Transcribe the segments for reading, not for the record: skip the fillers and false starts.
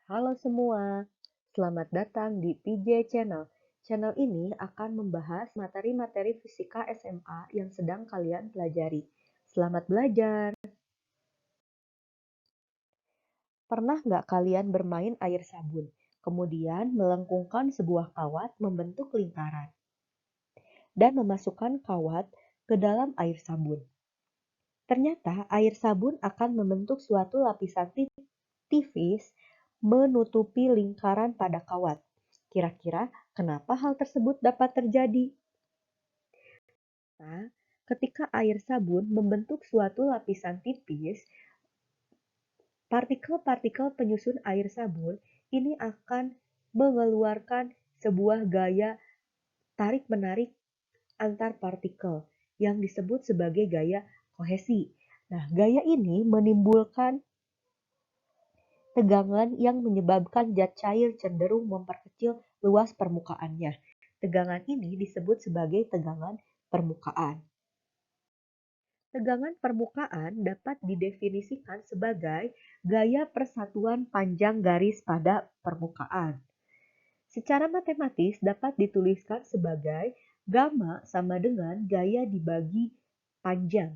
Halo semua, selamat datang di PJ Channel. Channel ini akan membahas materi-materi fisika SMA yang sedang kalian pelajari. Selamat belajar! Pernah nggak kalian bermain air sabun, kemudian melengkungkan sebuah kawat membentuk lingkaran, dan memasukkan kawat ke dalam air sabun? Ternyata air sabun akan membentuk suatu lapisan tipis menutupi lingkaran pada kawat. Kira-kira kenapa hal tersebut dapat terjadi? Nah, ketika air sabun membentuk suatu lapisan tipis, partikel-partikel penyusun air sabun ini akan mengeluarkan sebuah gaya tarik-menarik antar partikel yang disebut sebagai gaya kohesi. Nah, gaya ini menimbulkan tegangan yang menyebabkan zat cair cenderung memperkecil luas permukaannya. Tegangan ini disebut sebagai tegangan permukaan. Tegangan permukaan dapat didefinisikan sebagai gaya persatuan panjang garis pada permukaan. Secara matematis dapat dituliskan sebagai gamma sama dengan gaya dibagi panjang.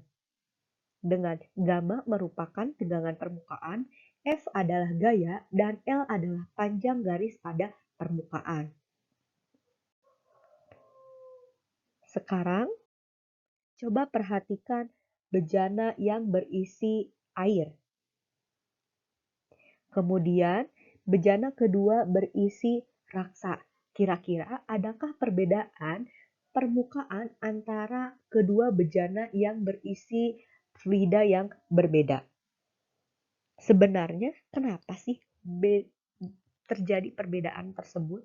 Dengan gamma merupakan tegangan permukaan, F adalah gaya, dan L adalah panjang garis pada permukaan. Sekarang, coba perhatikan bejana yang berisi air. Kemudian, bejana kedua berisi raksa. Kira-kira adakah perbedaan permukaan antara kedua bejana yang berisi fluida yang berbeda? Sebenarnya kenapa sih terjadi perbedaan tersebut?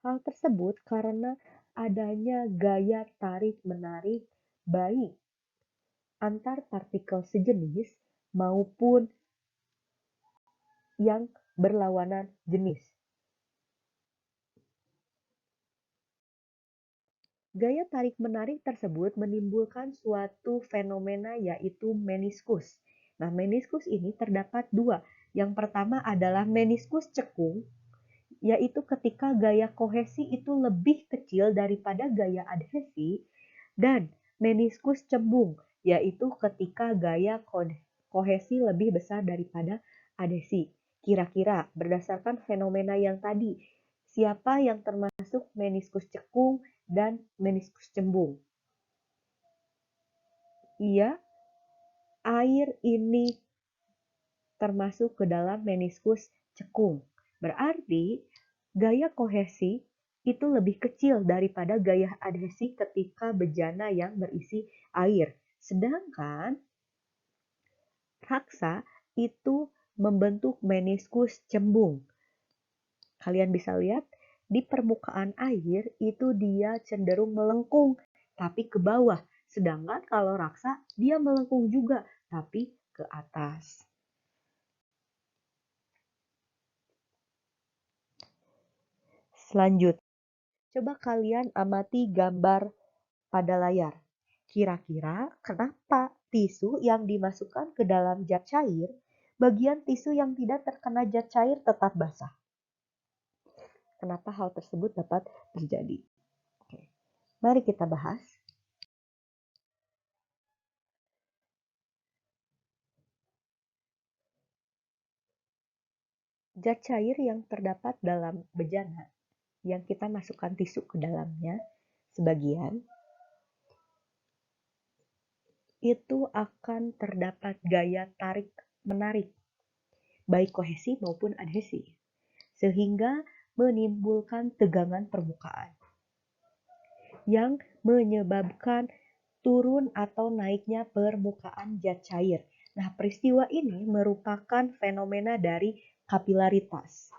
Hal tersebut karena adanya gaya tarik-menarik baik antar partikel sejenis maupun yang berlawanan jenis. Gaya tarik-menarik tersebut menimbulkan suatu fenomena yaitu meniskus. Nah, meniskus ini terdapat dua. Yang pertama adalah meniskus cekung, yaitu ketika gaya kohesi itu lebih kecil daripada gaya adhesi, dan meniskus cembung, yaitu ketika gaya kohesi lebih besar daripada adhesi. Kira-kira berdasarkan fenomena yang tadi, siapa yang termasuk meniskus cekung dan meniskus cembung? Iya, air ini termasuk ke dalam meniskus cekung. Berarti gaya kohesi itu lebih kecil daripada gaya adhesi ketika bejana yang berisi air. Sedangkan raksa itu membentuk meniskus cembung. Kalian bisa lihat di permukaan air itu dia cenderung melengkung tapi ke bawah. Sedangkan kalau raksa dia melengkung juga tapi ke atas. Selanjutnya, coba kalian amati gambar pada layar. Kira-kira kenapa tisu yang dimasukkan ke dalam zat cair, bagian tisu yang tidak terkena zat cair tetap basah? Kenapa hal tersebut dapat terjadi? Oke. Mari kita bahas. Zat cair yang terdapat dalam bejana yang kita masukkan tisu ke dalamnya, sebagian itu akan terdapat gaya tarik-menarik, baik kohesi maupun adhesi, sehingga menimbulkan tegangan permukaan yang menyebabkan turun atau naiknya permukaan zat cair. Nah, peristiwa ini merupakan fenomena dari kapilaritas.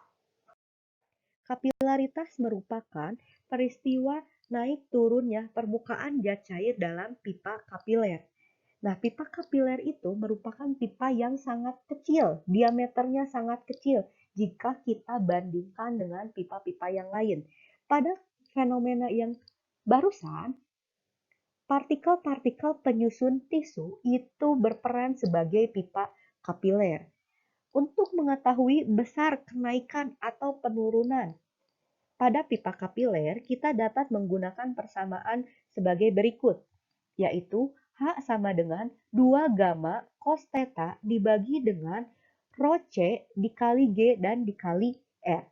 Kapilaritas merupakan peristiwa naik turunnya permukaan zat cair dalam pipa kapiler. Nah, pipa kapiler itu merupakan pipa yang sangat kecil, diameternya sangat kecil jika kita bandingkan dengan pipa-pipa yang lain. Pada fenomena yang barusan, Partikel-partikel penyusun tisu itu berperan sebagai pipa kapiler. Untuk mengetahui besar kenaikan atau penurunan pada pipa kapiler, kita dapat menggunakan persamaan sebagai berikut, yaitu H sama dengan 2 gamma cos theta dibagi dengan rho C dikali G dan dikali R.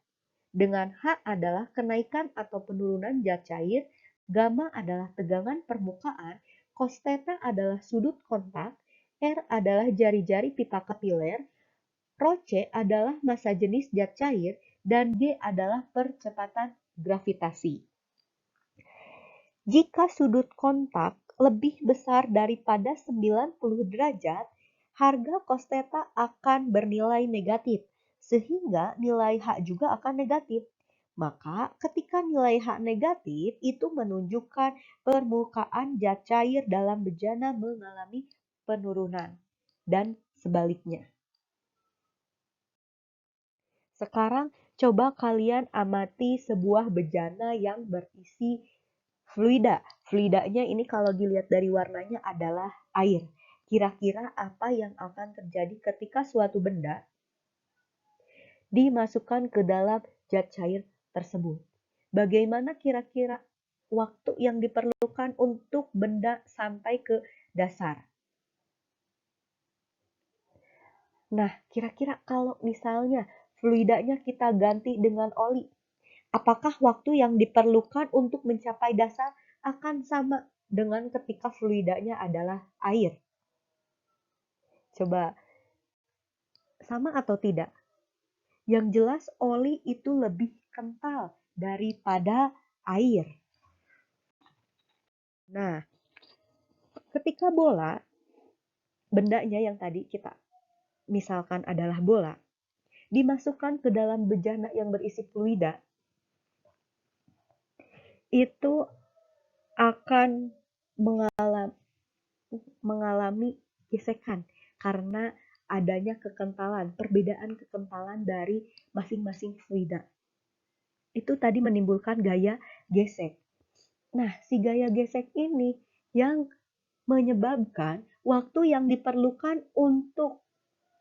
Dengan H adalah kenaikan atau penurunan zat cair, gamma adalah tegangan permukaan, cos theta adalah sudut kontak, R adalah jari-jari pipa kapiler, rho C adalah massa jenis zat cair, dan G adalah percepatan gravitasi. Jika sudut kontak lebih besar daripada 90 derajat, harga cos theta akan bernilai negatif, sehingga nilai H juga akan negatif. Maka ketika nilai H negatif, itu menunjukkan permukaan zat cair dalam bejana mengalami penurunan, dan sebaliknya. Sekarang coba kalian amati sebuah bejana yang berisi fluida. Fluidanya ini kalau dilihat dari warnanya adalah air. Kira-kira apa yang akan terjadi ketika suatu benda dimasukkan ke dalam zat cair tersebut? Bagaimana kira-kira waktu yang diperlukan untuk benda sampai ke dasar? Nah, kira-kira kalau misalnya fluidanya kita ganti dengan oli, apakah waktu yang diperlukan untuk mencapai dasar akan sama dengan ketika fluidanya adalah air? Coba sama atau tidak? Yang jelas oli itu lebih kental daripada air. Nah, ketika bola, bendanya yang tadi kita misalkan adalah bola, dimasukkan ke dalam bejana yang berisi fluida, itu akan mengalami gesekan karena adanya kekentalan, perbedaan kekentalan dari masing-masing fluida. Itu tadi menimbulkan gaya gesek. Nah, si gaya gesek ini yang menyebabkan waktu yang diperlukan untuk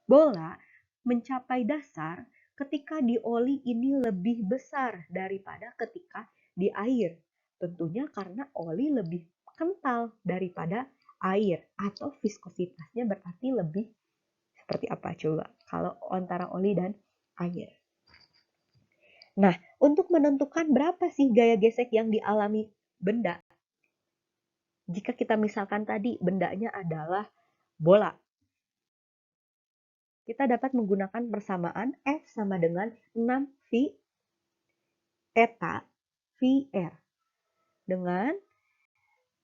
bola mencapai dasar ketika di oli ini lebih besar daripada ketika di air. Tentunya karena oli lebih kental daripada air, atau viskositasnya berarti lebih seperti apa coba kalau antara oli dan air. Nah, untuk menentukan berapa sih gaya gesek yang dialami benda, jika kita misalkan tadi bendanya adalah bola, kita dapat menggunakan persamaan F sama dengan 6V eta VR. Dengan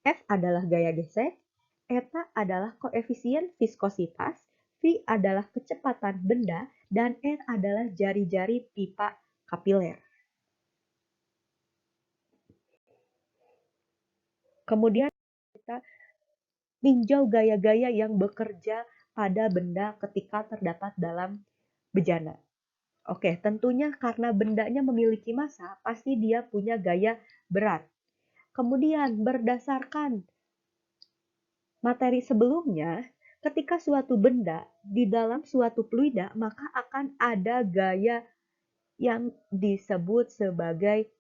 F adalah gaya gesek, eta adalah koefisien viskositas, V adalah kecepatan benda, dan R adalah jari-jari pipa kapiler. Kemudian kita tinjau gaya-gaya yang bekerja pada benda ketika terdapat dalam bejana. Oke, tentunya karena bendanya memiliki massa, pasti dia punya gaya berat. Kemudian berdasarkan materi sebelumnya, ketika suatu benda di dalam suatu fluida, maka akan ada gaya yang disebut sebagai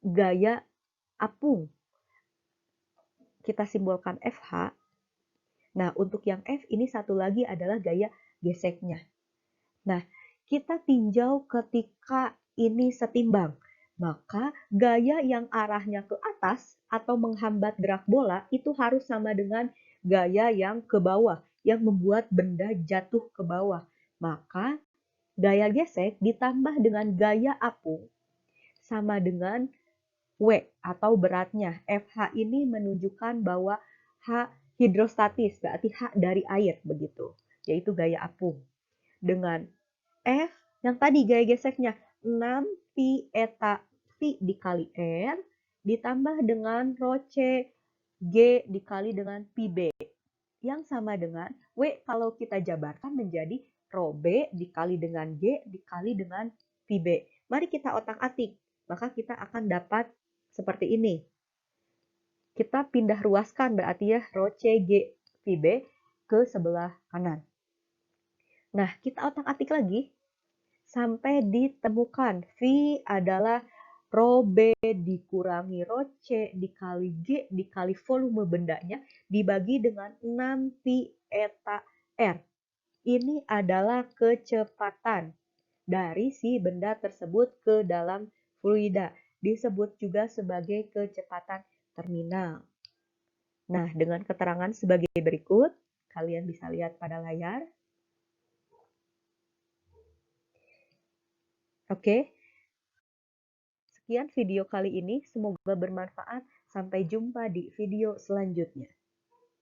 gaya apung. Kita simbolkan FH. Nah, untuk yang F ini satu lagi adalah gaya geseknya. Nah, kita tinjau ketika ini setimbang. Maka gaya yang arahnya ke atas atau menghambat gerak bola itu harus sama dengan gaya yang ke bawah, yang membuat benda jatuh ke bawah. Maka gaya gesek ditambah dengan gaya apung sama dengan W atau beratnya. FH ini menunjukkan bahwa H hidrostatis, berarti H dari air begitu, yaitu gaya apung. Dengan F yang tadi gaya geseknya 6pi eta V dikali R ditambah dengan rho C G dikali dengan pi B yang sama dengan W kalau kita jabarkan menjadi rho B dikali dengan G dikali dengan pi B. Mari kita otak-atik, maka kita akan dapat seperti ini. kita pindah ruaskan berarti ya rho C, G, V, B ke sebelah kanan. Nah, kita otak-atik lagi sampai ditemukan V adalah rho B dikurangi rho C dikali G dikali volume bendanya dibagi dengan 6 pi eta R. Ini adalah kecepatan dari si benda tersebut ke dalam fluida. Disebut juga sebagai kecepatan terminal. Nah, dengan keterangan sebagai berikut, kalian bisa lihat pada layar. Oke, sekian video kali ini. Semoga bermanfaat. Sampai jumpa di video selanjutnya.